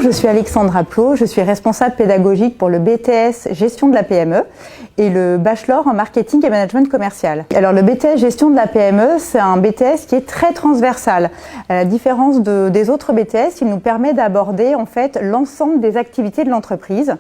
je suis Alexandra Plot, je suis responsable pédagogique pour le BTS Gestion de la PME et le Bachelor en Marketing et Management Commercial. Alors le BTS Gestion de la PME, c'est un BTS qui est très transversal. À la différence des autres BTS, il nous permet d'aborder en fait l'ensemble des activités de l'entreprise,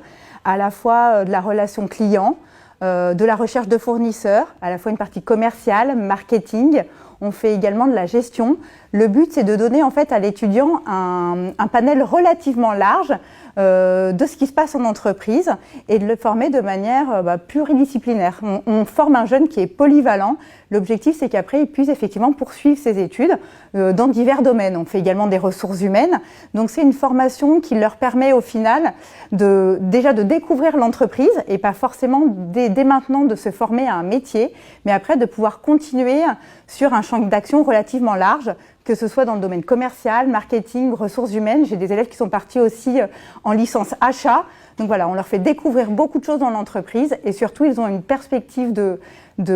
à la fois de la relation client, de la recherche de fournisseurs, à la fois une partie commerciale, marketing. On fait également de la gestion. Le but, c'est de donner en fait à l'étudiant un panel relativement large de ce qui se passe en entreprise et de le former de manière pluridisciplinaire. On forme un jeune qui est polyvalent. L'objectif, c'est qu'après, il puisse effectivement poursuivre ses études dans divers domaines. On fait également des ressources humaines. Donc, c'est une formation qui leur permet au final déjà de découvrir l'entreprise et pas forcément dès maintenant de se former à un métier, mais après de pouvoir continuer sur un champ d'action relativement large, que ce soit dans le domaine commercial, marketing, ressources humaines. J'ai des élèves qui sont partis aussi en licence achat. Donc voilà, on leur fait découvrir beaucoup de choses dans l'entreprise et surtout, ils ont une perspective de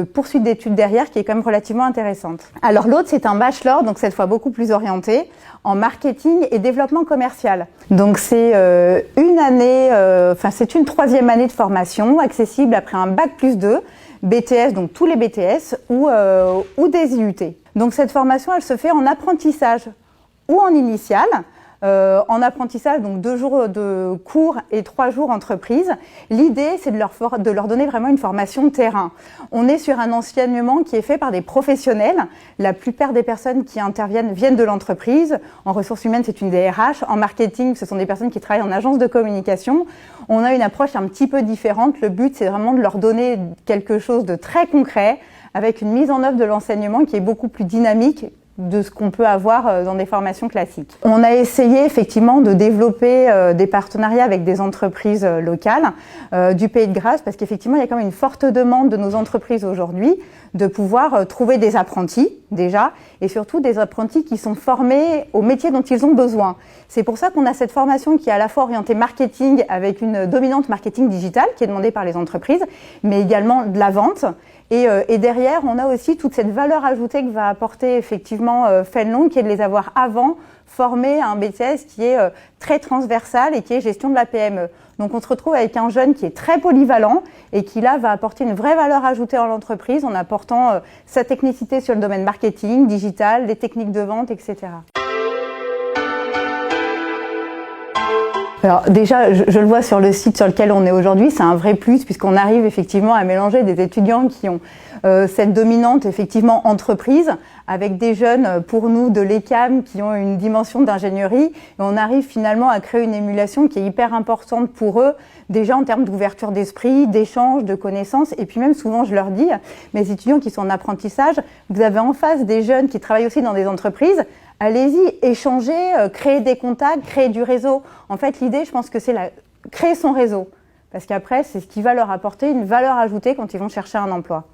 poursuite d'études derrière qui est quand même relativement intéressante. Alors l'autre, c'est un bachelor, donc cette fois beaucoup plus orienté en marketing et développement commercial. Donc c'est une année, c'est une 3e année de formation accessible après un bac+2, BTS, donc tous les BTS ou des IUT. Donc cette formation, elle se fait en apprentissage ou en initial. En apprentissage, donc 2 jours de cours et 3 jours entreprise. L'idée, c'est de leur donner vraiment une formation de terrain. On est sur un enseignement qui est fait par des professionnels. La plupart des personnes qui interviennent viennent de l'entreprise. En ressources humaines, c'est une DRH. En marketing, ce sont des personnes qui travaillent en agence de communication. On a une approche un petit peu différente. Le but, c'est vraiment de leur donner quelque chose de très concret avec une mise en œuvre de l'enseignement qui est beaucoup plus dynamique de ce qu'on peut avoir dans des formations classiques. On a essayé effectivement de développer des partenariats avec des entreprises locales du Pays de Grâce parce qu'effectivement il y a quand même une forte demande de nos entreprises aujourd'hui de pouvoir trouver des apprentis déjà et surtout des apprentis qui sont formés au métier dont ils ont besoin. C'est pour ça qu'on a cette formation qui est à la fois orientée marketing avec une dominante marketing digital qui est demandée par les entreprises mais également de la vente. Et derrière, on a aussi toute cette valeur ajoutée que va apporter effectivement Fénelon, qui est de les avoir avant formés à un BTS qui est très transversal et qui est gestion de la PME. Donc on se retrouve avec un jeune qui est très polyvalent et qui là va apporter une vraie valeur ajoutée à l'entreprise en apportant sa technicité sur le domaine marketing, digital, des techniques de vente, etc. Alors déjà, je le vois sur le site sur lequel on est aujourd'hui, c'est un vrai plus puisqu'on arrive effectivement à mélanger des étudiants qui ont cette dominante effectivement entreprise avec des jeunes pour nous de l'ECAM qui ont une dimension d'ingénierie et on arrive finalement à créer une émulation qui est hyper importante pour eux déjà en termes d'ouverture d'esprit, d'échange, de connaissances et puis même souvent je leur dis, mes étudiants qui sont en apprentissage, vous avez en face des jeunes qui travaillent aussi dans des entreprises. Allez-y, échanger, créer des contacts, créer du réseau. En fait, l'idée, je pense que c'est créer son réseau. Parce qu'après, c'est ce qui va leur apporter une valeur ajoutée quand ils vont chercher un emploi.